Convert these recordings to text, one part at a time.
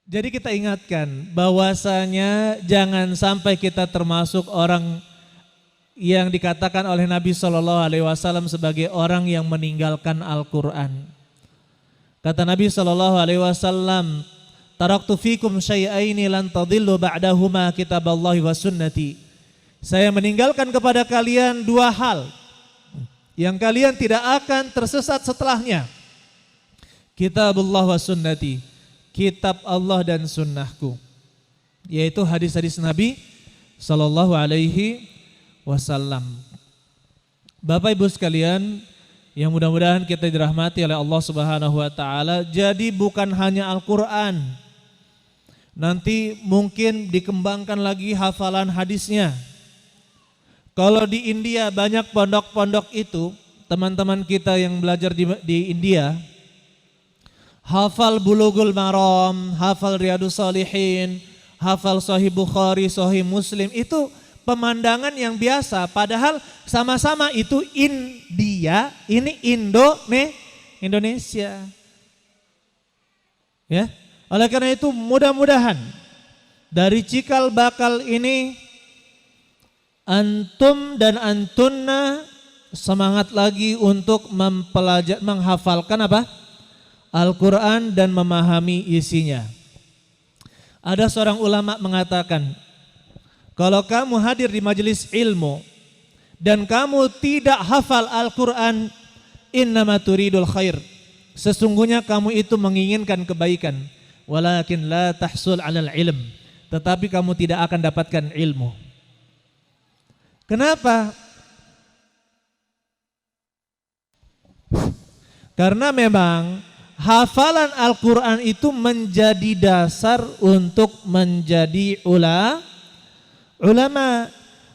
Jadi kita ingatkan bahwasanya jangan sampai kita termasuk orang yang dikatakan oleh Nabi Shallallahu Alaihi Wasallam sebagai orang yang meninggalkan Al-Quran. Kata Nabi Shallallahu Alaihi Wasallam, taraktu fikum syai'aini lan tadillu ba'dahuma kitaballahi wa sunnati. Saya meninggalkan kepada kalian dua hal yang kalian tidak akan tersesat setelahnya. Kitabullah wa sunnati, kitab Allah dan sunnahku, yaitu hadis-hadis Nabi Sallallahu Alaihi Wasallam. Bapak Ibu sekalian yang mudah-mudahan kita dirahmati oleh Allah Subhanahu Wa Taala. Jadi bukan hanya Al-Quran, nanti mungkin dikembangkan lagi hafalan hadisnya. Kalau di India banyak pondok-pondok itu, teman-teman kita yang belajar di India, hafal Bulughul Maram, hafal Riyadhus Shalihin, hafal Sahih Bukhari, Sahih Muslim, itu pemandangan yang biasa. Padahal sama-sama itu India, ini Indonesia. Ya, oleh karena itu mudah-mudahan dari cikal bakal ini antum dan antunna semangat lagi untuk menghafalkan apa? Al-Quran dan memahami isinya. Ada seorang ulama mengatakan, kalau kamu hadir di majelis ilmu dan kamu tidak hafal Al-Quran, innama turidul khair, sesungguhnya kamu itu menginginkan kebaikan, walakin la tahsul alal ilm, tetapi kamu tidak akan dapatkan ilmu. Kenapa? Karena memang hafalan Al-Quran itu menjadi dasar untuk menjadi ulama.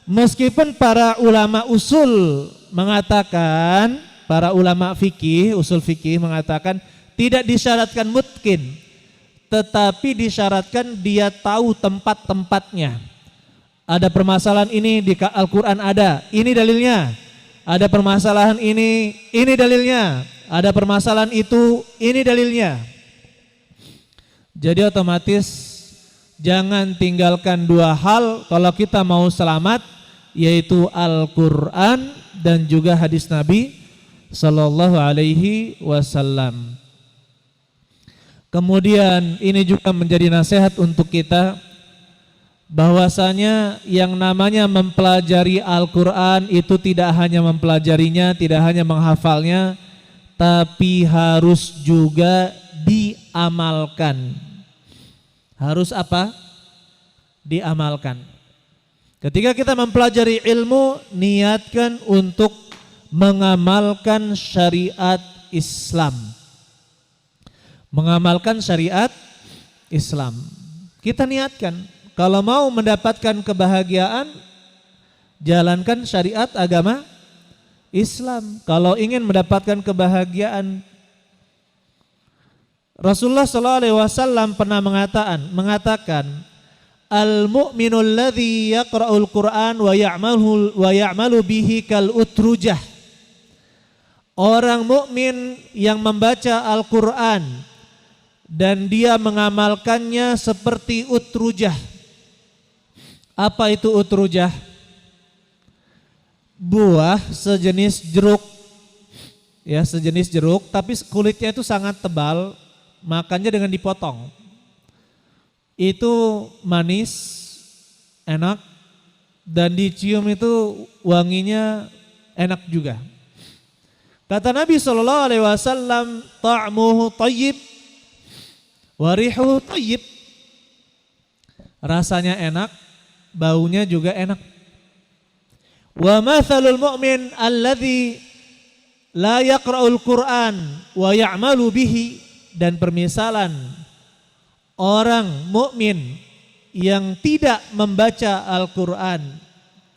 Meskipun para ulama usul mengatakan, para ulama fikih, usul fikih mengatakan tidak disyaratkan mutqin, tetapi disyaratkan dia tahu tempat-tempatnya. Ada permasalahan ini di Al-Quran ada, ini dalilnya. Ada permasalahan ini dalilnya. Ada permasalahan itu, ini dalilnya. Jadi otomatis jangan tinggalkan dua hal kalau kita mau selamat, yaitu Al-Quran dan juga hadis Nabi Sallallahu Alaihi Wasallam. Kemudian ini juga menjadi nasihat untuk kita, bahwasanya yang namanya mempelajari Al-Quran itu tidak hanya mempelajarinya, tidak hanya menghafalnya, tapi harus juga diamalkan. Harus apa? Diamalkan. Ketika kita mempelajari ilmu, niatkan untuk mengamalkan syariat Islam. Mengamalkan syariat Islam. Kita niatkan, kalau mau mendapatkan kebahagiaan, jalankan syariat agama Islam. Kalau ingin mendapatkan kebahagiaan, Rasulullah SAW pernah mengatakan, al-mu'minul ladzi yaqra'ul Qur'an wa ya'malu bihi kal utrujah. Orang mukmin yang membaca Al-Quran dan dia mengamalkannya seperti utrujah. Apa itu utrujah? Buah sejenis jeruk, ya, sejenis jeruk, tapi kulitnya itu sangat tebal, makannya dengan dipotong. Itu manis, enak, dan dicium itu wanginya enak juga. Kata Nabi SAW, ta'muhu tayyib, warihuhu tayyib. Rasanya enak, baunya juga enak. Wa mathalul mu'min alladzi la yaqra'ul Qur'an wa ya'malu bihi, dan permisalan orang mukmin yang tidak membaca Al-Quran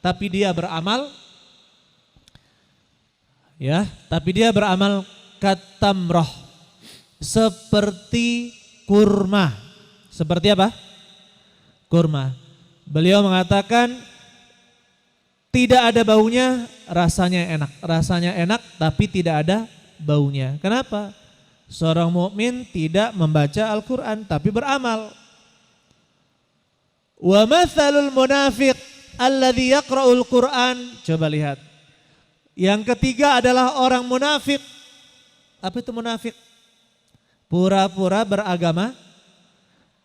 tapi dia beramal, ya, tapi dia beramal katamroh, seperti kurma. Seperti apa? Kurma. Beliau mengatakan tidak ada baunya, rasanya enak. Rasanya enak tapi tidak ada baunya. Kenapa? Seorang mukmin tidak membaca Al-Quran tapi beramal. Wa mathalul munafiq alladzi yaqra'ul Qur'an. Coba lihat. Yang ketiga adalah orang munafik. Apa itu munafik? Pura-pura beragama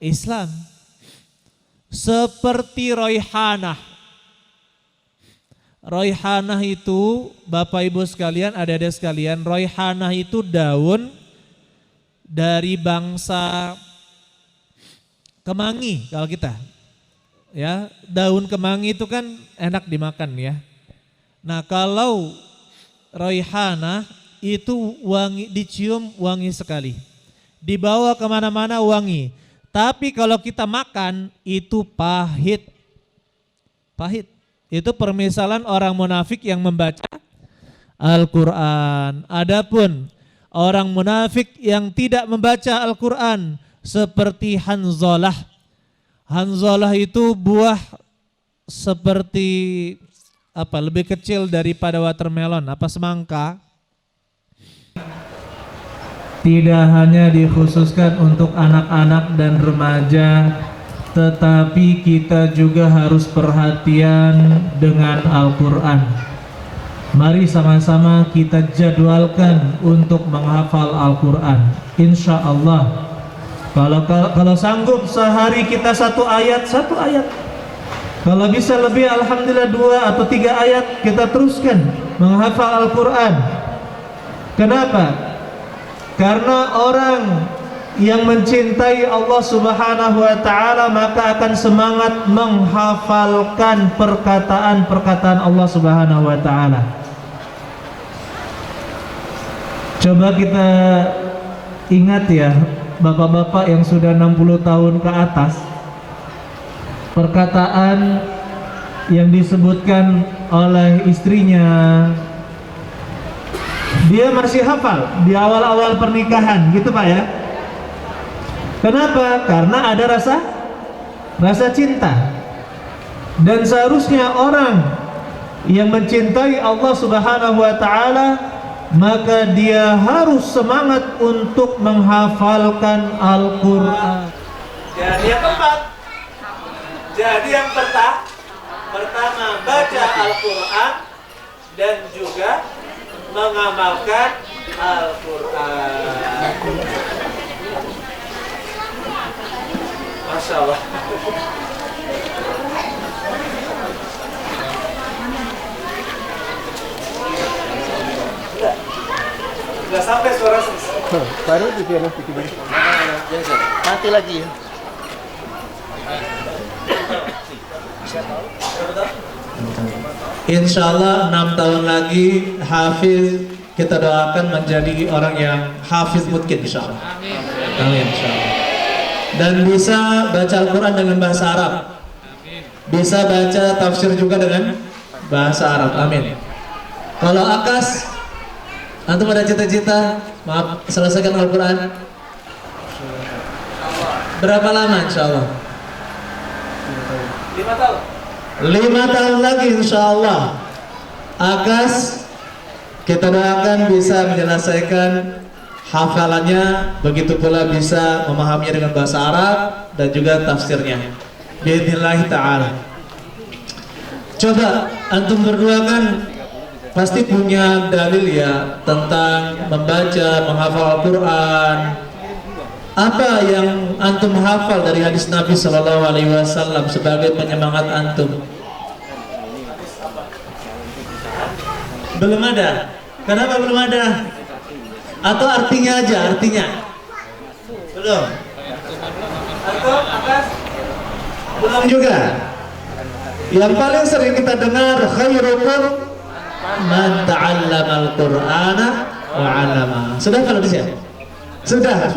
Islam. Seperti roihanah. Roihanah itu, Bapak Ibu sekalian, adik-adik sekalian, roihanah itu daun dari bangsa kemangi kalau kita. Ya, daun kemangi itu kan enak dimakan ya. Nah, kalau roihanah itu wangi, dicium wangi sekali. Dibawa kemana-mana wangi. Tapi kalau kita makan itu pahit. Pahit. Itu permisalan orang munafik yang membaca Al-Quran. Adapun orang munafik yang tidak membaca Al-Quran seperti Hanzalah. Hanzalah itu buah seperti apa? Lebih kecil daripada watermelon, apa semangka. Tidak hanya dikhususkan untuk anak-anak dan remaja, tetapi kita juga harus perhatian dengan Al-Quran. Mari sama-sama kita jadwalkan untuk menghafal Al-Quran. Insya Allah, kalau sanggup sehari kita satu ayat. Kalau bisa lebih, alhamdulillah 2 atau 3 ayat kita teruskan menghafal Al-Quran. Kenapa? Karena orang yang mencintai Allah Subhanahu wa Ta'ala maka akan semangat menghafalkan perkataan-perkataan Allah Subhanahu wa Ta'ala. Coba kita ingat ya, bapak-bapak yang sudah 60 tahun ke atas, perkataan yang disebutkan oleh istrinya, dia masih hafal di awal-awal pernikahan, gitu Pak ya. Kenapa? Karena ada rasa cinta. Dan seharusnya orang yang mencintai Allah Subhanahu wa Ta'ala maka dia harus semangat untuk menghafalkan Al-Quran. Jadi yang keempat, jadi yang pertama baca Al-Quran dan juga mengamalkan Al-Quran. Masya Allah. Nggak sampai suara baru di piano bikin nanti lagi ya. Insya Allah 6 tahun lagi Hafiz kita doakan menjadi orang yang Hafiz mungkin insya Allah. Amin insya Allah. Dan bisa baca Al-Quran dengan bahasa Arab. Bisa baca tafsir juga dengan bahasa Arab. Amin. Kalau Akas, antum ada cita-cita maaf selesaikan Al-Quran berapa lama insya Allah? 5 tahun. 5 tahun lagi insya Allah. Akas kita doakan bisa menyelesaikan hafalannya, begitu pula bisa memahaminya dengan bahasa Arab dan juga tafsirnya. Biidznillah ta'ala. Coba antum berdua kan pasti punya dalil ya tentang membaca, menghafal Al-Quran. Apa yang antum hafal dari hadis Nabi Sallallahu Alaihi Wasallam sebagai penyemangat antum? Belum ada. Kenapa belum ada? Atau artinya aja, artinya? Belum. Atau atas? Belum juga. Yang paling sering kita dengar khairukum man ta'allama al-Qur'ana wa 'allama. Sudah kalau di sini? Sudah.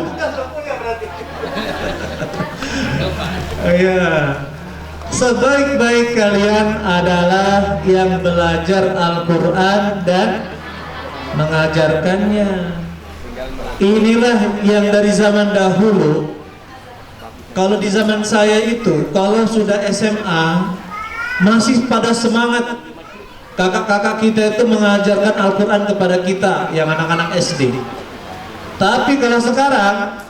Iya. Sebaik-baik kalian adalah yang belajar Al-Quran dan mengajarkannya. Inilah yang dari zaman dahulu. Kalau di zaman saya itu, kalau sudah SMA masih pada semangat. Kakak-kakak kita itu mengajarkan Al-Quran kepada kita yang anak-anak SD. Tapi kalau sekarang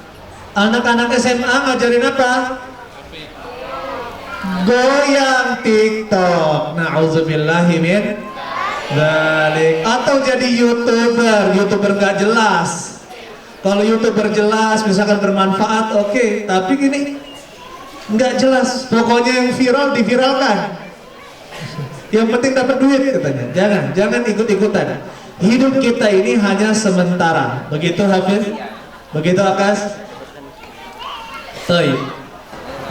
anak-anak SMA ngajarin apa? goyang TikTok. Na'udzubillahi min dzalik. Atau jadi YouTuber nggak jelas. Kalau YouTuber jelas, misalkan bermanfaat, oke. Tapi gini, nggak jelas. Pokoknya yang viral diviralkan. Yang penting dapat duit katanya. Jangan ikut-ikutan. Hidup kita ini hanya sementara. Begitu Hafiz? Begitu Akas? Baik.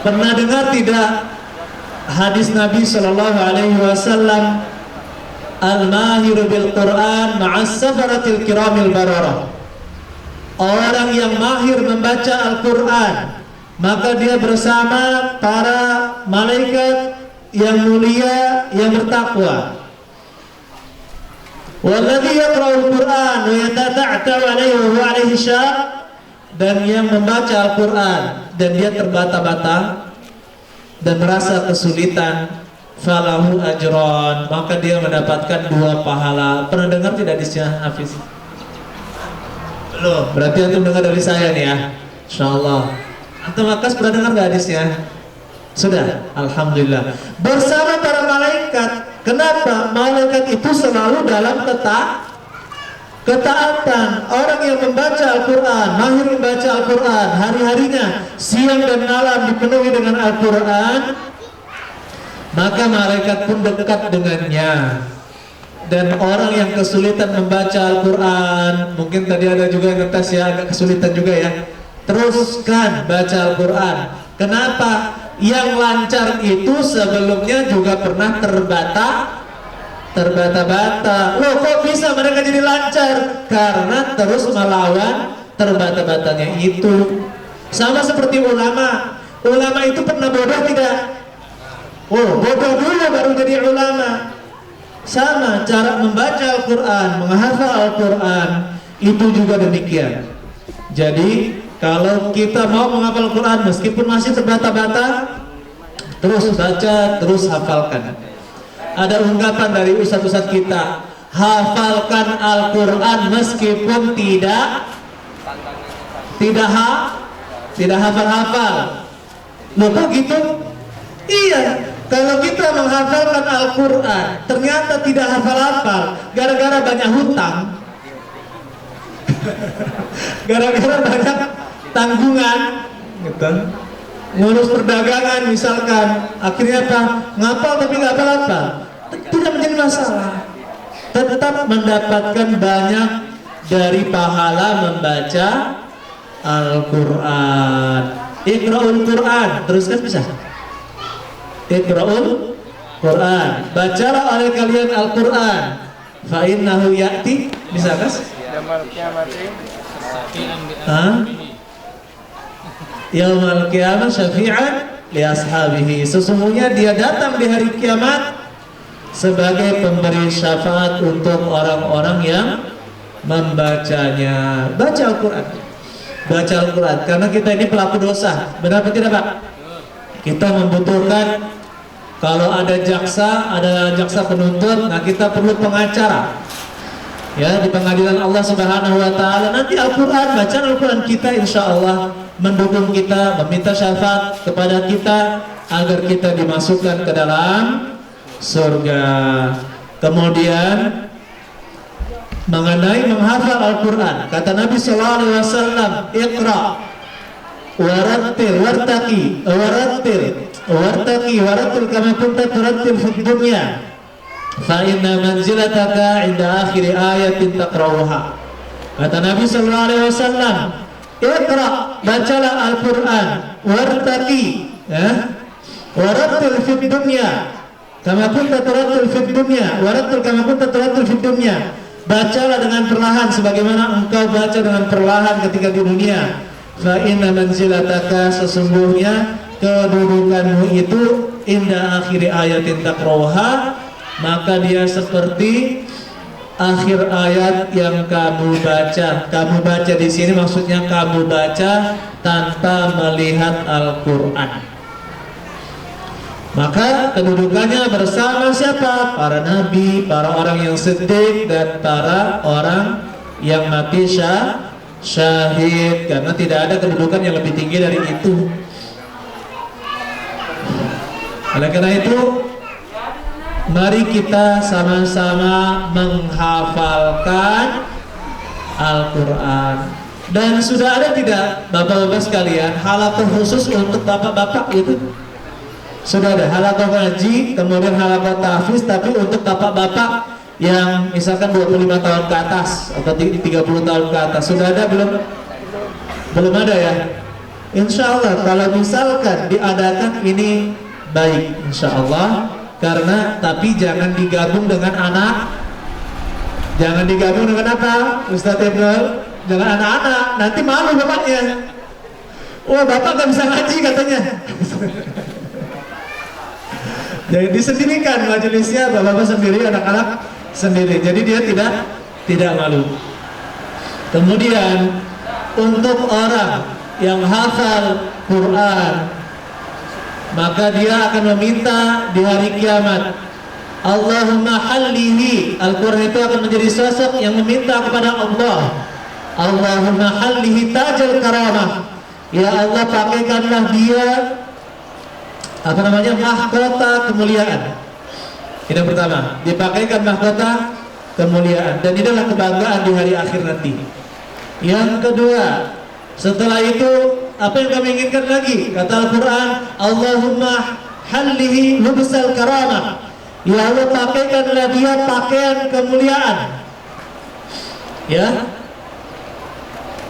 Pernah dengar tidak hadis Nabi Shallallahu Alaihi Wasallam, al-mahiru bil Quran ma'as safaratil kiramil bararah. Orang yang mahir membaca Al-Quran, maka dia bersama para malaikat yang mulia, yang bertakwa. Walladhi yaqra'ul Quran wa yatata'ta'u 'alaihi wa huwa 'alaihi syaq, dan yang membaca Al-Quran dan dia terbata-bata dan merasa kesulitan, falahu ajron, maka dia mendapatkan 2 pahala. Pernah dengar tidak hadisnya Hafiz? Belum. Berarti antum dengar dari saya nih ya. Insyaallah. Antum Akas pernah dengar nggak hadisnya? Sudah, alhamdulillah. Bersama para malaikat. Kenapa? Malaikat itu selalu dalam ketaatan. Orang yang membaca Al-Quran, mahir membaca Al-Quran, hari-harinya siang dan malam dipenuhi dengan Al-Quran, maka malaikat pun dekat dengannya. Dan orang yang kesulitan membaca Al-Quran, mungkin tadi ada juga yang ngetes ya, agak kesulitan juga ya, teruskan baca Al-Quran. Kenapa? Yang lancar itu sebelumnya juga pernah terbata-bata. Loh, kok bisa mereka jadi lancar? Karena terus melawan terbata-batanya itu. Sama seperti ulama. Ulama itu pernah bodoh tidak? Oh, bodoh dulu baru jadi ulama. Sama cara membaca Al-Quran, menghafal Al-Quran, itu juga demikian. Jadi kalau kita mau menghafal Al-Quran meskipun masih terbata-bata, terus baca, terus hafalkan. Ada ungkapan dari ustadz-ustadz kita, hafalkan Al-Quran meskipun tidak hafal-hafal. Loh kok gitu? Iya. Kalau kita menghafalkan Al-Quran ternyata tidak hafal-hafal gara-gara banyak hutang, gara-gara banyak tanggungan gitu, ngurus perdagangan misalkan, akhirnya apa? Ngapal tapi nggak hafal-hafal, tidak menjadi masalah, tetap mendapatkan banyak dari pahala membaca Al-Quran. Iqra'ul Quran, teruskan bisa? Iqra'ul Quran, bacalah oleh kalian Al-Quran, fa innahu ya'ti, bisa kas? Yaumal qiyamah syafi'an li ashabihi, sesungguhnya dia datang di hari kiamat sebagai pemberi syafaat untuk orang-orang yang membacanya. Baca Al-Quran, baca Al-Quran, karena kita ini pelaku dosa, benar atau tidak Pak? Kita membutuhkan, kalau ada jaksa penuntut, nah kita perlu pengacara ya di pengadilan Allah Subhanahu wa taala. Nanti Al-Quran, bacaan Al-Quran kita insya Allah mendukung kita, meminta syafaat kepada kita agar kita dimasukkan ke dalam surga. Kemudian mengenai menghafal Al-Quran, kata Nabi sallallahu alaihi wasallam, Iqra warattil kama kunta turattil fid dunya fa inna manzilataka 'inda akhir ayatin taqra'uha. Kata Nabi sallallahu alaihi wasallam, Iqra, bacalah Al-Quran, wartaqi, ya, warattil fid dunya kama kunta turattil fid dunya, warattil kama kunta turattil fid dunya. Bacalah dengan perlahan sebagaimana engkau baca dengan perlahan ketika di dunia. Fa inna manzilataka, sesungguhnya kedudukanmu itu inda akhiri ayatin taqra'uha, maka dia seperti akhir ayat yang kamu baca. Kamu baca di sini maksudnya kamu baca tanpa melihat Al-Quran. Maka kedudukannya bersama siapa? Para nabi, para orang yang siddiq, dan para orang yang mati syahid, karena tidak ada kedudukan yang lebih tinggi dari itu. Oleh karena itu, mari kita sama-sama menghafalkan Al-Quran. Dan sudah ada tidak bapak-bapak sekalian halaqah khusus untuk bapak-bapak itu? Sudah ada halaqah ngaji, kemudian halaqah tahfiz, tapi untuk bapak-bapak yang misalkan 25 tahun ke atas atau 30 tahun ke atas. Sudah ada belum? Belum ada ya? Insya Allah kalau misalkan diadakan ini baik, insya Allah. Karena tapi jangan digabung dengan anak. Jangan digabung dengan apa? Ustadz Ibnul? Jangan anak-anak, nanti malu bapaknya. Wah, bapak gak bisa ngaji katanya. Jadi disendirikan majelisnya, bapak-bapak sendiri, anak-anak sendiri. Jadi dia tidak malu. Kemudian untuk orang yang hafal Quran, maka dia akan meminta di hari kiamat, Allahumma hallihi. Al-Quran itu akan menjadi sosok yang meminta kepada Allah, Allahumma hallihi tajal karamah. Ya Allah, pakaikanlah dia mahkota kemuliaan. Ini yang pertama, dipakaikan mahkota kemuliaan, dan inilah kebanggaan di hari akhir nanti. Yang kedua, setelah itu apa yang kami inginkan lagi? Kata Al-Quran, Allahumma hallihi lubsal karamah. Ya Allah, pakaikanlah dia pakaian kemuliaan. Ya,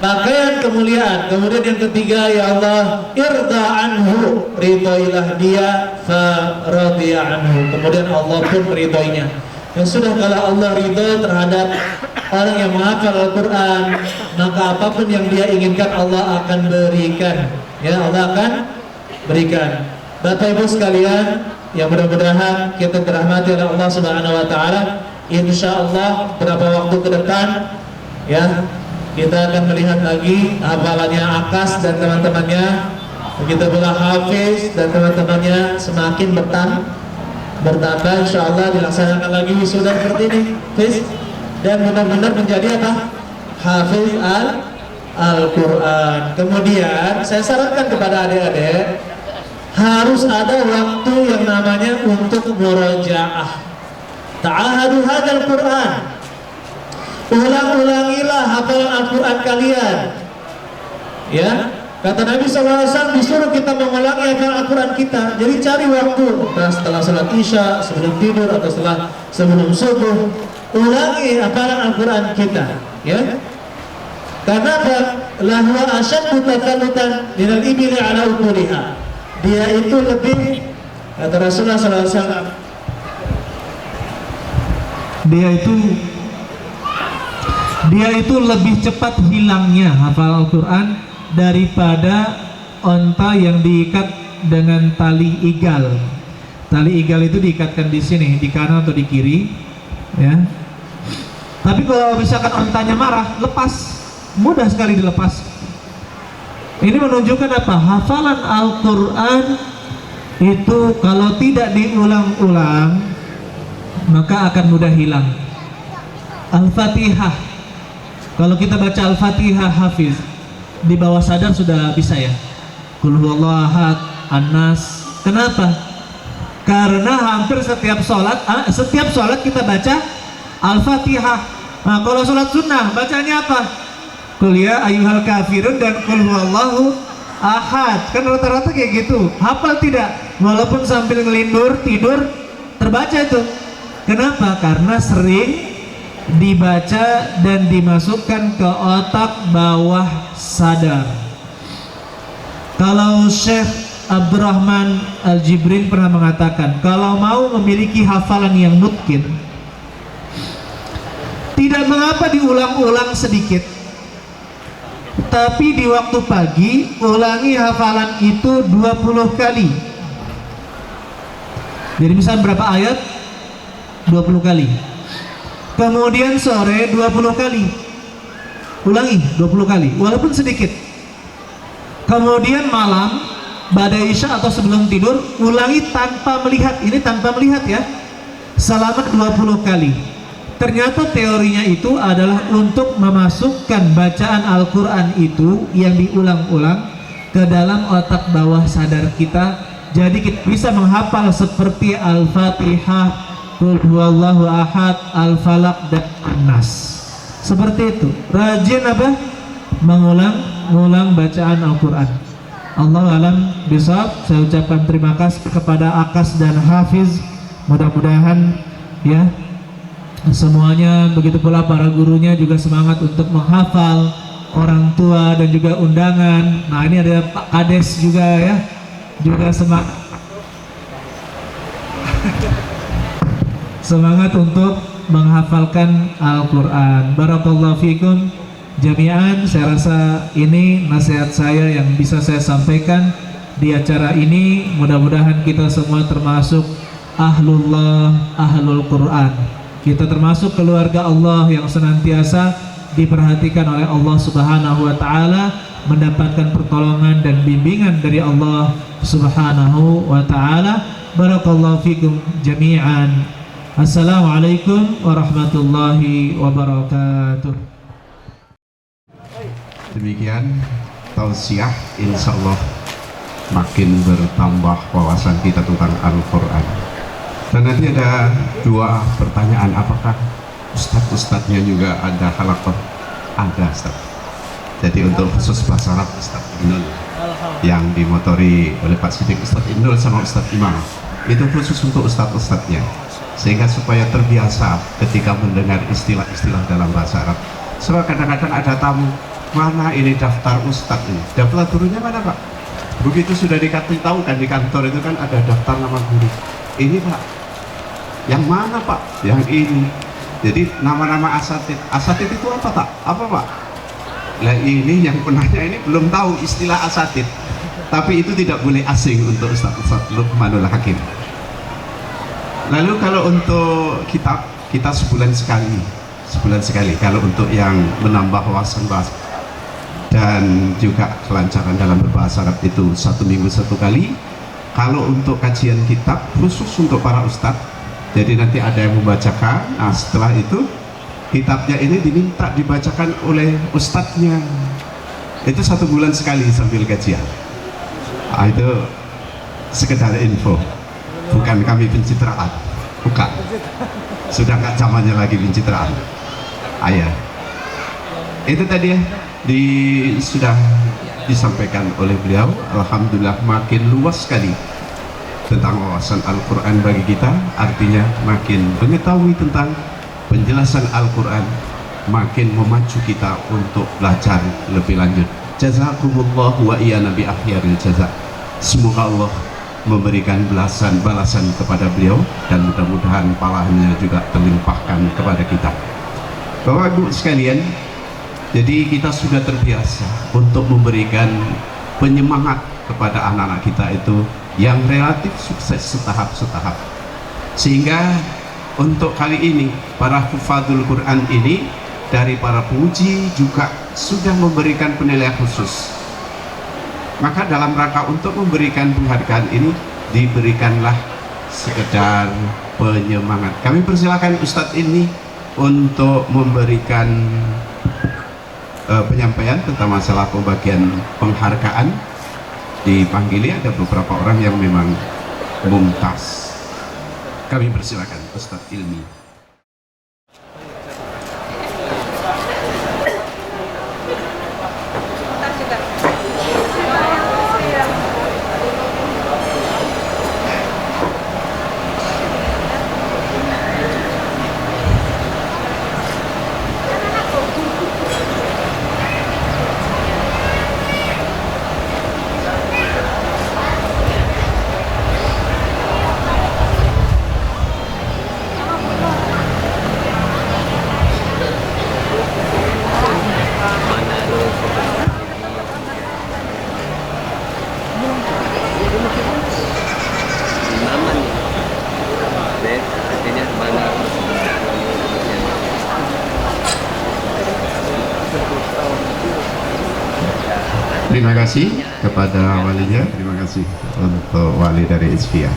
pakaian kemuliaan. Kemudian yang ketiga, ya Allah, irda anhu, ridhoilah dia, fa radiya anhu. Kemudian Allah pun meridhoinya. Yang sudah, kalau Allah ridho terhadap orang yang menghafal Al-Quran, maka apapun yang dia inginkan Allah akan berikan. Ya, Allah akan berikan. Bapak Ibu sekalian, yang mudah-mudahan kita dirahmati oleh Allah Subhanahu wa taala. Insyaallah beberapa waktu ke depan ya, kita akan melihat lagi hafalannya Akas dan teman-temannya, begitu pula Hafiz dan teman-temannya semakin bertambah. Insyaallah dilaksanakan lagi wisuda seperti ini, Hafiz, dan benar-benar menjadi apa? Hafiz Al-Quran. Kemudian saya sarankan kepada adik-adik, harus ada waktu yang namanya untuk murojaah. Ta'ahadu hadzal Quran. Ulang-ulangilah hafalan Al-Quran kalian. Ya, kata Nabi SAW disuruh kita mengulangi hafalan Al-Quran kita. Jadi cari waktu, entah setelah salat Isya, sebelum tidur, atau sebelum subuh, ulangi hafalan Al-Quran kita. Ya, karena apa? Lahwa asyaddu takallutan minal ibili ala uquliha. Dia itu lebih, kata Rasulullah SAW, dia itu lebih cepat hilangnya hafal Al-Quran daripada onta yang diikat dengan tali igal. Tali igal itu diikatkan di sini, di kanan atau di kiri, ya. Tapi kalau misalkan ontanya marah, lepas, mudah sekali dilepas. Ini menunjukkan apa? Hafalan Al-Quran itu kalau tidak diulang-ulang maka akan mudah hilang. Al-Fatihah, kalau kita baca Al-Fatihah Hafiz, di bawah sadar sudah bisa ya, Qul huwallahu ahad, An-Nas. Kenapa? Karena hampir setiap sholat kita baca Al-Fatihah. Nah, kalau sholat sunnah bacanya apa? Qul ya ayyuhal kafirun dan Qul huwallahu ahad. Kan rata-rata kayak gitu. Hafal tidak? Walaupun sambil ngelindur, tidur, terbaca itu. Kenapa? Karena sering dibaca dan dimasukkan ke otak bawah sadar. Kalau Syekh Abdurrahman Al-Jibrin pernah mengatakan, kalau mau memiliki hafalan yang mutqin, tidak mengapa diulang-ulang sedikit, tapi di waktu pagi ulangi hafalan itu 20 kali. Jadi misal berapa ayat? 20 kali. Kemudian sore 20 kali. Ulangi 20 kali, walaupun sedikit. Kemudian malam pada Isya atau sebelum tidur ulangi tanpa melihat. Ini tanpa melihat ya, selama 20 kali. Ternyata teorinya itu adalah untuk memasukkan bacaan Al-Quran itu yang diulang-ulang ke dalam otak bawah sadar kita, Jadi kita bisa menghafal seperti Al-Fatihah, Qul huwallahu ahad, Al-Falaq dan An-Nas. Seperti itu. Rajin apa? Mengulang bacaan Al-Qur'an. Allahu alam bisawab. Saya ucapkan terima kasih kepada Akas dan Hafiz. Mudah-mudahan ya semuanya, begitu pula para gurunya juga semangat untuk menghafal, orang tua dan juga undangan. Nah, ini ada Pak Kades juga ya, juga semangat untuk menghafalkan Al-Quran. Barakallahu fikum jami'an. Saya rasa ini nasihat saya yang bisa saya sampaikan di acara ini. Mudah-mudahan kita semua termasuk ahlullah, ahlul Quran. Kita termasuk keluarga Allah yang senantiasa diperhatikan oleh Allah Subhanahu wa taala, mendapatkan pertolongan dan bimbingan dari Allah Subhanahu wa taala. Barakallahu fikum jami'an. Assalamualaikum warahmatullahi wabarakatuh. Demikian tausiah, insyaallah makin bertambah wawasan kita tentang Al-Quran. Dan nanti ada 2 pertanyaan, apakah ustadz-ustadznya juga ada halaqah? Ada, Ustaz. Jadi untuk khusus bahasa Arab, Ustadz Inul yang dimotori oleh Pak Sidik, Ustadz Inul sama Ustadz Imam, itu khusus untuk ustadz-ustadznya, sehingga supaya terbiasa ketika mendengar istilah-istilah dalam bahasa Arab. Sebab kadang-kadang ada tamu, mana ini daftar ustadz ini, daftar gurunya mana Pak? Begitu sudah dikasih tahu kan di kantor itu kan ada daftar nama guru. Ini Pak, yang mana Pak? Yang ini. Jadi nama-nama asatid. Asatid itu apa tak? Apa Pak? Nah ini yang penanya ini belum tahu istilah asatid. Tapi itu tidak boleh asing untuk Ustadz Luqmanul Hakim. Lalu kalau untuk kitab, kita sebulan sekali. Sebulan sekali. Kalau untuk yang menambah wawasan bahasa dan juga kelancaran dalam berbahasa Arab itu 1 minggu 1 kali. Kalau untuk kajian kitab khusus untuk para ustadz, jadi nanti ada yang membacakan. Nah setelah itu kitabnya ini diminta dibacakan oleh ustadznya. Itu 1 bulan sekali sambil kajian. Nah, itu sekedar info, bukan kami pencitraan, bukan. Sudah nggak zamannya lagi pencitraan. Ayah, itu tadi ya sudah disampaikan oleh beliau. Alhamdulillah makin luas sekali tentang wawasan Al-Quran bagi kita. Artinya makin mengetahui tentang penjelasan Al-Quran, makin memacu kita untuk belajar lebih lanjut. Jazakumullah wa iyana bi akhyaril jaza. Semoga Allah memberikan balasan kepada beliau, dan mudah-mudahan pahalanya juga terlimpahkan kepada kita. Bapak Ibu sekalian, jadi kita sudah terbiasa untuk memberikan penyemangat kepada anak-anak kita itu yang relatif sukses setahap-setahap. Sehingga untuk kali ini para hufadzul Quran ini dari para penguji juga sudah memberikan penilaian khusus. Maka dalam rangka untuk memberikan penghargaan ini diberikanlah sekedar penyemangat. Kami persilakan Ustadz ini untuk memberikan penyampaian tentang masalah pembagian penghargaan. Dipanggili ada beberapa orang yang memang mumtaz. Kami persilakan Ustadz Ilmi. Terima kasih kepada walinya, terima kasih untuk wali dari Isfia.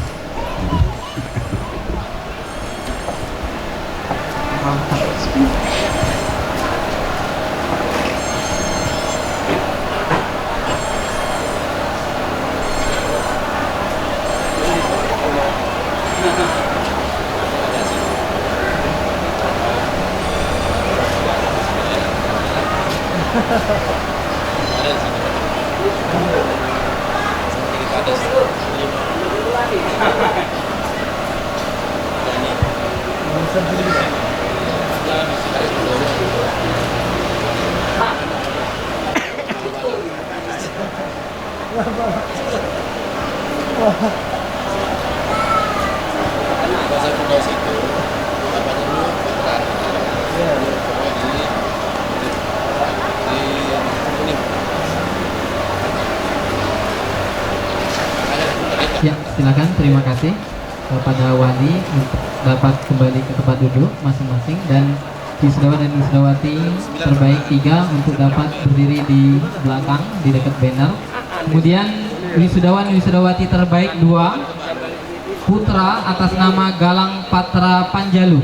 Ya, silakan. Terima kasih kepada wali untuk dapat kembali ke tempat duduk masing-masing, dan wisudawan dan wisudawati terbaik 3 untuk dapat berdiri di belakang di dekat banner. Kemudian wisudawan wisudawati terbaik 2 putra atas nama Galang Patra Panjalu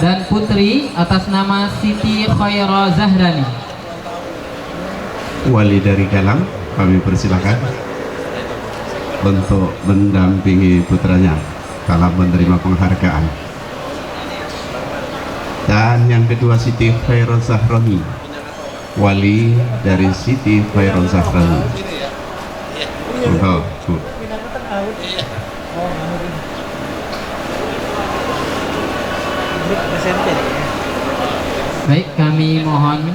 dan putri atas nama Siti Khaira Zahrani. Wali dari Galang, kami persilakan untuk mendampingi putranya dalam menerima penghargaan. Dan yang kedua Siti Khaira Zahrani, wali dari Siti Khaira Zahrani. Bu. Baik, kami mohon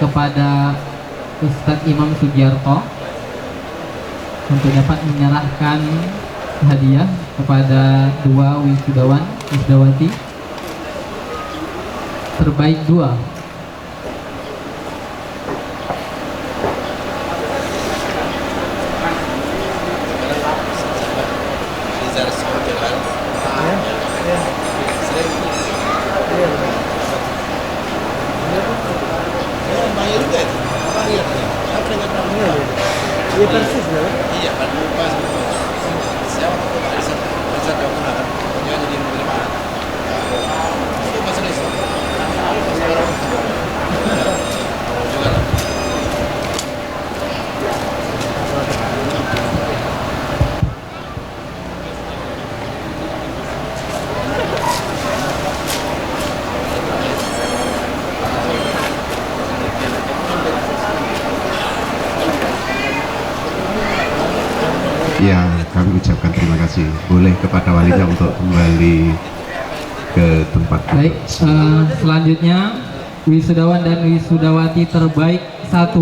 kepada Ustadz Imam Sugiarto untuk dapat menyerahkan hadiah kepada 2 wisudawan wisudawati terbaik 2. Iya persis ya. Iya, kan lupa siapa tuh Pak Isa jauh kan dia jadi menerima itu masalah itu juga lah. Ya, kami ucapkan terima kasih. Boleh kepada walinya untuk kembali ke tempat. Baik, selanjutnya wisudawan dan wisudawati terbaik 1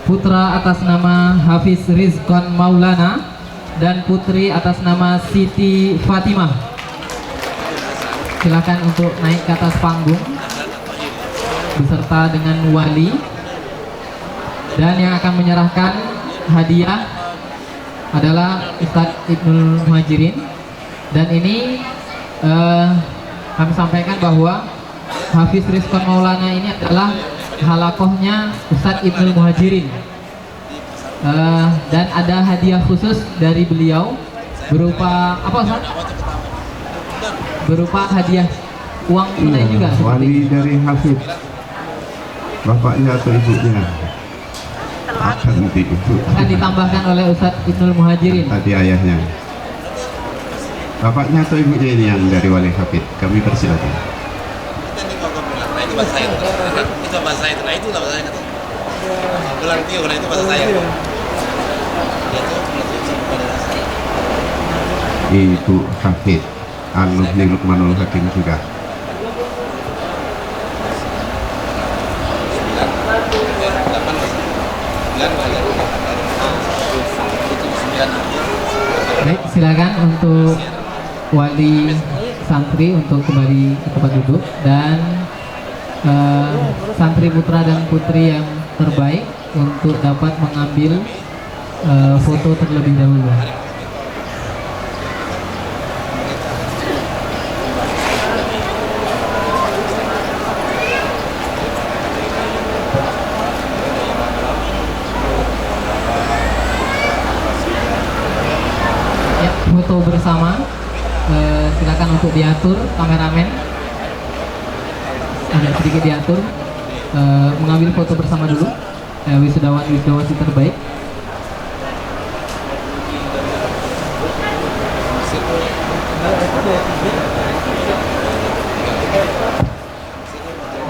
putra atas nama Hafiz Rizkon Maulana dan putri atas nama Siti Fatimah. Silakan untuk naik ke atas panggung beserta dengan wali, dan yang akan menyerahkan hadiah adalah Ustadz Ibnul Muhajirin. Dan ini kami sampaikan bahwa Hafiz Rizkon Maulana ini adalah halakohnya Ustadz Ibnul Muhajirin, dan ada hadiah khusus dari beliau berupa apa Ustaz? Berupa hadiah uang tunai juga. Wali dari Hafiz, bapaknya atau ibunya akan ditambahkan oleh Ustadz Ibnul Muhajirin. Tadi ayahnya, bapaknya atau ibunya ini yang dari wali Hafiz, kami persilakan. Nah itu bahasa saya, itu bahasa saya, nah itu bahasa saya kata. Bilang Tio, nah itu bahasa saya. Ibu Hafiz, alumni Lukmanul Hakim juga. Baik, silakan untuk wali santri untuk kembali ke tempat duduk, dan santri putra dan putri yang terbaik untuk dapat mengambil foto terlebih dahulu. Ya, foto bersama. Silakan untuk diatur kameramen, agak sedikit diatur, mengambil foto bersama dulu wisudawan wisudawati terbaik.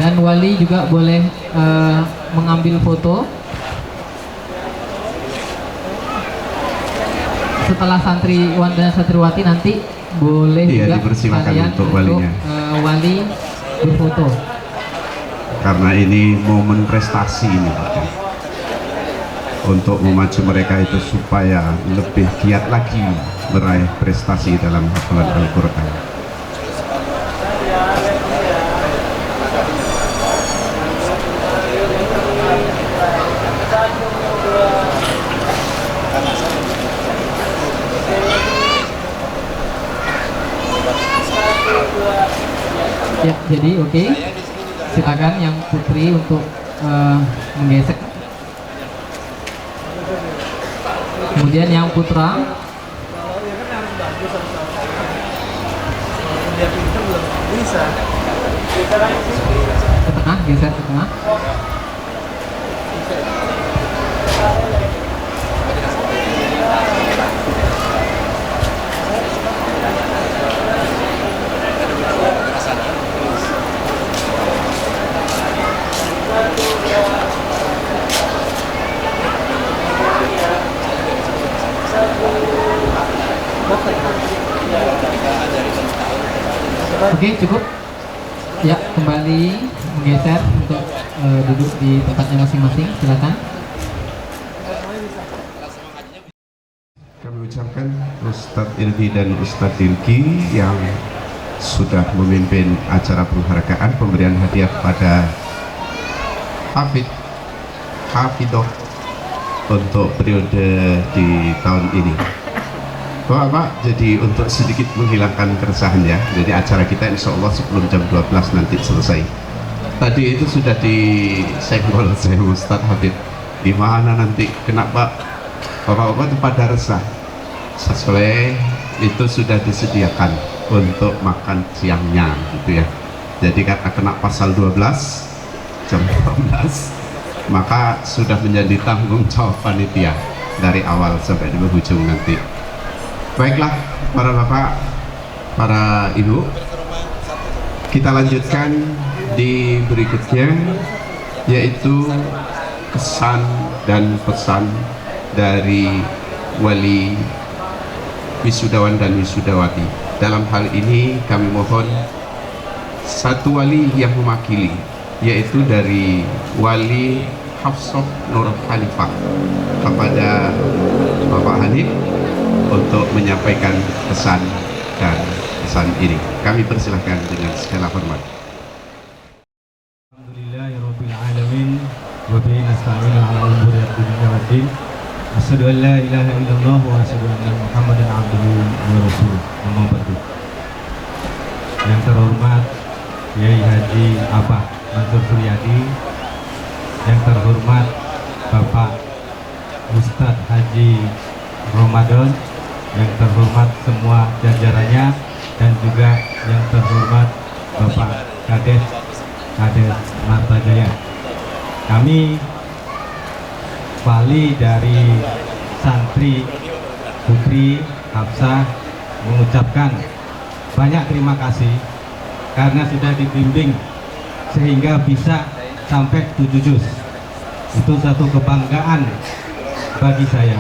dan wali juga boleh mengambil foto. Setelah santriwan dan santriwati nanti boleh Iya, juga dipersilakan kalian untuk walinya. wali berfoto. Karena ini momen prestasi ini Pak. Untuk memacu mereka itu supaya lebih giat lagi meraih prestasi dalam hafalan Al-Quran. Ya, jadi oke. Silakan yang putri untuk menggesek. Kemudian yang putra. Ke tengah, geser ke tengah. Oke, cukup. Ya, kembali menggeser untuk duduk di tempatnya masing-masing. Silakan. Kami ucapkan Ustadz Ilki dan Ustadz Ilki yang sudah memimpin acara penghargaan pemberian hadiah pada Hafidoh untuk periode di tahun ini. Bapak, jadi untuk sedikit menghilangkan keresahan ya, jadi acara kita insya Allah sebelum jam 12 nanti selesai. Tadi itu sudah disenggol saya Ustadz Habib, gimana nanti kenapa Bapak-bapak itu pada resah. Sesuai itu sudah disediakan untuk makan siangnya gitu ya. Jadi karena kena pasal 12 jam 12 maka sudah menjadi tanggung jawab panitia dari awal sampai di ujung nanti. Baiklah para bapak, para ibu, kita lanjutkan di berikutnya, yaitu kesan dan pesan dari wali wisudawan dan wisudawati. Dalam hal ini kami mohon satu wali yang mewakili, yaitu dari wali Hafsah Nur Khalifah kepada Bapak Hanif untuk menyampaikan pesan dan pesan ini. Kami persilahkan dengan segala hormat. Alhamdulillahirabbil alamin wa bihi nasta'inu ala umuri dunya waddin. Asyhadu an la ilaha illallah wa asyhadu anna Muhammadan abduhu wa rasuluh. Amma ba'du. Yang terhormat Kiai Haji Abah Mansur Suryadi, yang terhormat Bapak Ustadz Haji Ramadan, yang terhormat semua jajarannya, dan juga yang terhormat Bapak Kades Martajaya. Kami wali dari santri putri Hafsah mengucapkan banyak terima kasih karena sudah dibimbing sehingga bisa sampai 7 juz. Itu satu kebanggaan bagi saya,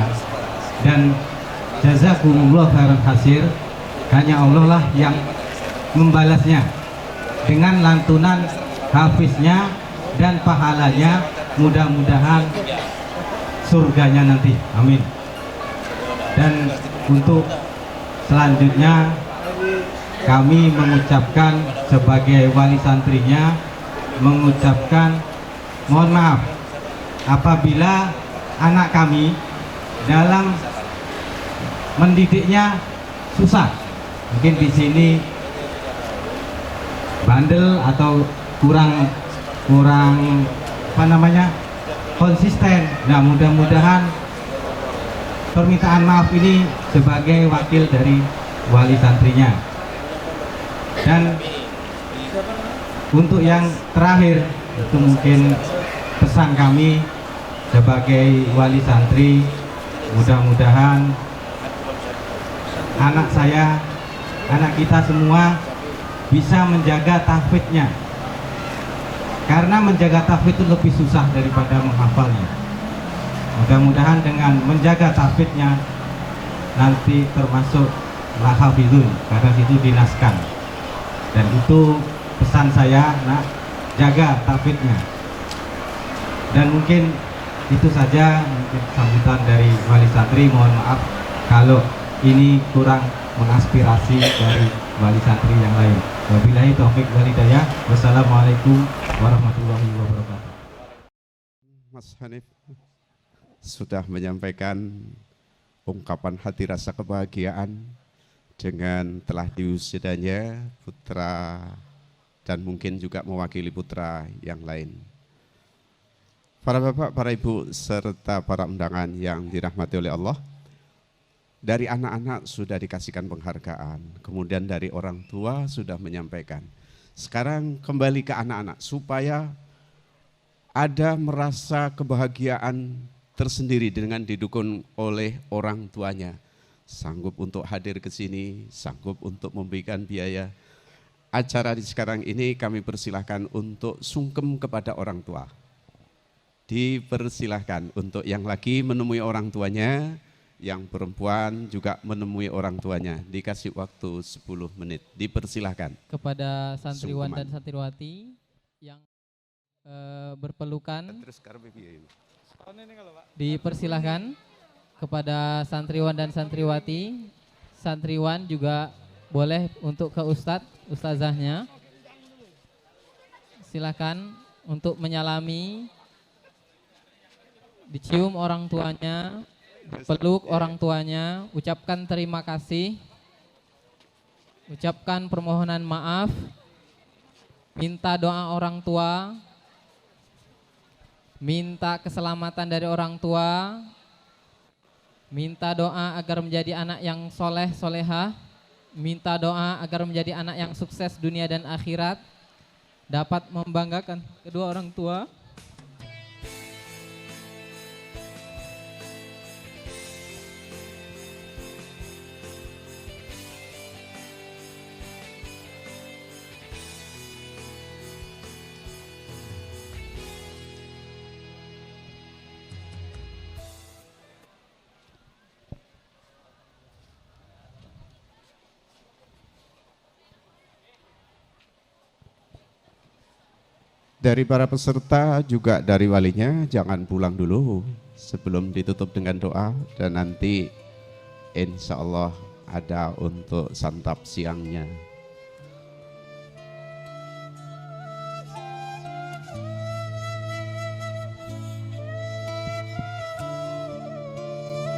dan jazakumullah khairan hasir, hanya Allah lah yang membalasnya dengan lantunan hafiznya dan pahalanya, mudah-mudahan surganya nanti, amin. Dan untuk selanjutnya kami mengucapkan sebagai wali santrinya, mengucapkan mohon maaf apabila anak kami dalam mendidiknya susah, mungkin di sini bandel atau kurang konsisten. Nah, mudah-mudahan permintaan maaf ini sebagai wakil dari wali santrinya. Dan untuk yang terakhir, itu mungkin pesan kami sebagai wali santri, mudah-mudahan anak saya, anak kita semua bisa menjaga tahfidnya, Karena menjaga tahfidz itu lebih susah daripada menghafalnya. Mudah-mudahan dengan menjaga tahfidznya nanti termasuk lahafidun, karena itu dinaskan. Dan itu pesan saya, nak, jaga tahfidznya. Dan mungkin itu saja, mungkin sambutan dari wali santri. Mohon maaf kalau ini kurang mengaspirasi dari wali santri yang lain. Wabillahi taufik wal hidayah. Wassalamualaikum warahmatullahi wabarakatuh. Mas Hanif sudah menyampaikan ungkapan hati rasa kebahagiaan dengan telah diwisudanya putra dan mungkin juga mewakili putra yang lain. Para bapak, para ibu, serta para undangan yang dirahmati oleh Allah, dari anak-anak sudah dikasihkan penghargaan, kemudian dari orang tua sudah menyampaikan. Sekarang kembali ke anak-anak supaya ada merasa kebahagiaan tersendiri dengan didukung oleh orang tuanya. Sanggup untuk hadir ke sini, sanggup untuk memberikan biaya. Acara di sekarang ini kami persilahkan untuk sungkem kepada orang tua. Dipersilahkan untuk yang laki menemui orang tuanya, yang perempuan juga menemui orang tuanya. Dikasih waktu 10 menit, dipersilahkan. Kepada santriwan Sungkeman. dan santriwati yang berpelukan, dipersilahkan kepada santriwan dan santriwati. Santriwan juga boleh untuk ke ustazahnya. Silakan untuk menyalami, dicium orang tuanya, dipeluk orang tuanya, ucapkan terima kasih, ucapkan permohonan maaf, minta doa orang tua, minta keselamatan dari orang tua, minta doa agar menjadi anak yang soleh solehah, minta doa agar menjadi anak yang sukses dunia dan akhirat, dapat membanggakan kedua orang tua. Dari para peserta juga dari walinya jangan pulang dulu sebelum ditutup dengan doa, dan nanti insya Allah ada untuk santap siangnya.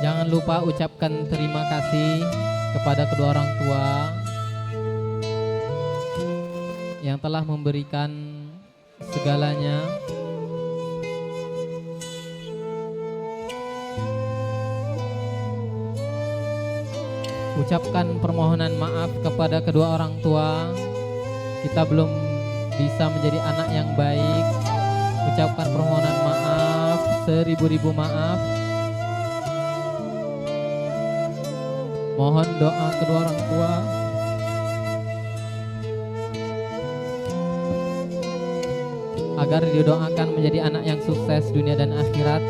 Jangan lupa ucapkan terima kasih kepada kedua orang tua yang telah memberikan segalanya. Ucapkan permohonan maaf kepada kedua orang tua. Kita belum bisa menjadi anak yang baik. Ucapkan permohonan maaf, seribu-ribu maaf. Mohon doa kedua orang tua agar didoakan menjadi anak yang sukses dunia dan akhirat.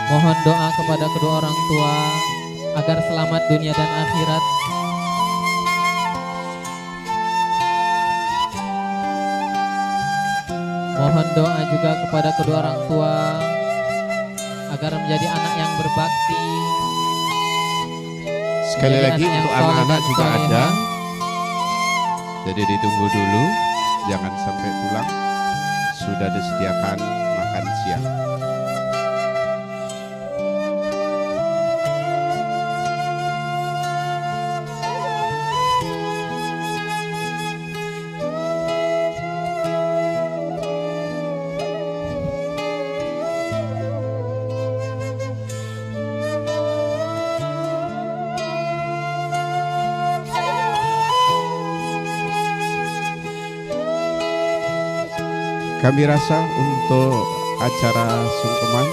Mohon doa kepada kedua orang tua agar selamat dunia dan akhirat. Mohon doa juga kepada kedua orang tua agar menjadi anak yang berbakti. Sekali menjadi lagi anak yang untuk soleh anak-anak dan juga solehah. ada, jadi ditunggu dulu, jangan sampai pulang. Sudah disediakan makan siang. Kami rasa untuk acara sungkeman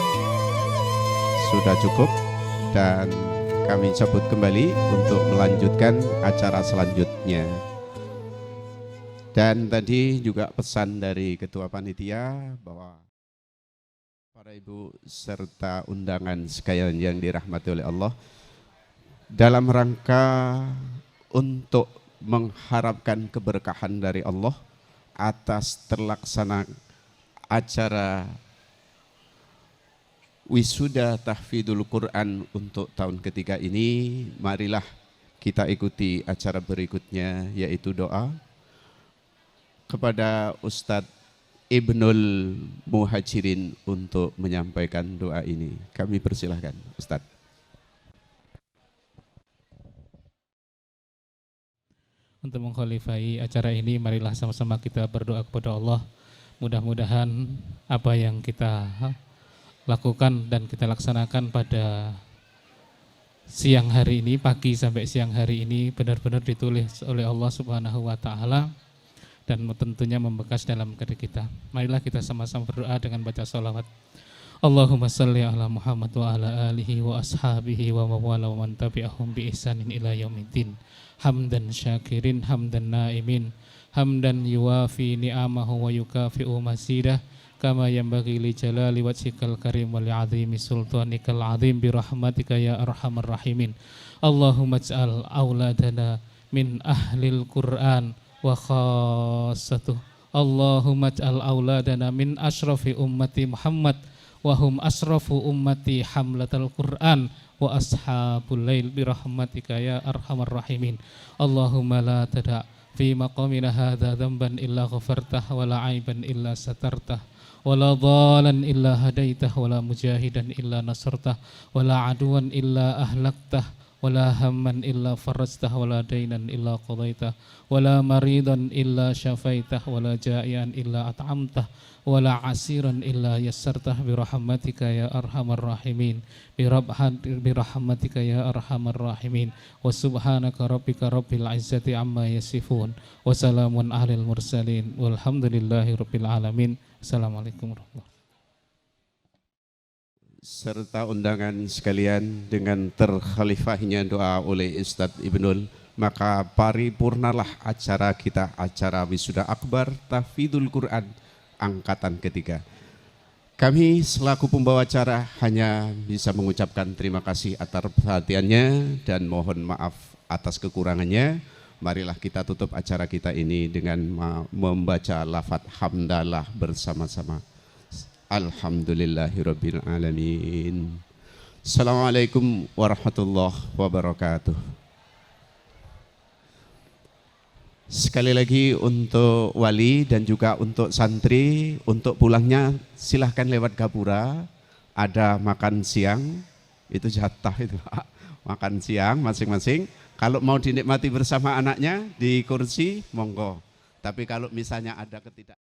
sudah cukup, dan kami cabut kembali untuk melanjutkan acara selanjutnya. Dan tadi juga pesan dari Ketua Panitia bahwa para ibu serta undangan sekalian yang dirahmati oleh Allah, dalam rangka untuk mengharapkan keberkahan dari Allah atas terlaksana acara wisuda tahfidzul Quran untuk tahun ketiga ini, marilah kita ikuti acara berikutnya, yaitu doa kepada Ustadz Ibnul Muhajirin untuk menyampaikan doa ini. Kami persilahkan Ustadz. Untuk mengkhalifai acara ini, marilah sama-sama kita berdoa kepada Allah. Mudah-mudahan apa yang kita lakukan dan kita laksanakan pada siang hari ini, pagi sampai siang hari ini, benar-benar ditulis oleh Allah Subhanahu wa Ta'ala dan tentunya membekas dalam diri kita. Marilah kita sama-sama berdoa dengan baca sholawat. Allahumma salli ala Muhammad wa ala alihi wa ashabihi wa mawala wa man tabi'ahum bi ihsanin ila yaumiddin. Hamdan syakirin, hamdan naimin, hamdan yuwafi ni'amahu wa yukafi'u masidah, kama yanbaghi li jalali wajhikal karim wa li 'azimi sultanikal 'azim bi rahmatika ya arhamar rahimin. Allahumma ij'al auladana min ahlil Qur'an wa khassatuh. Allahumma ij'al auladana min asrafi ummati Muhammad wa hum asrafu ummati hamlatal Qur'an wa ashabul lail bi rahmatika ya arhamar rahimin. Allahumma la tada' fi maqamina hadza dhanban illa ghafartah wa la aiban illa satartah wa la dhalan illa hadaitah wa la mujahidan illa nasartah wa la aduwan illa ahlaktah wa la hamman illa farajtah wa la dainan illa qadaitah wa la maridan illa syafaitah wa la ja'ian illa at'amtah wa la asiran illa yassartah bi rahmatika ya arhamar rahimin, bi rahmatika ya arhamar rahimin. Wa subhanaka rabbika rabbil izzati amma yasifun wa salamun alal mursalin walhamdulillahi rabbil alamin. Assalamualaikum warahmatullahi wabarakatuh. Serta undangan sekalian, dengan terkhalifahnya doa oleh Ustadz Ibnul, maka paripurnalah acara kita, acara wisuda akbar tahfidzul Quran angkatan ketiga. Kami selaku pembawa acara hanya bisa mengucapkan terima kasih atas perhatiannya dan mohon maaf atas kekurangannya. Marilah kita tutup acara kita ini dengan membaca lafaz hamdalah bersama-sama. Alhamdulillahirabbil alamin. Assalamualaikum warahmatullahi wabarakatuh. Sekali lagi untuk wali dan juga untuk santri, untuk pulangnya silahkan lewat gapura, ada makan siang, itu jatah itu, makan siang masing-masing. Kalau mau dinikmati bersama anaknya di kursi, monggo. Tapi kalau misalnya ada ketidak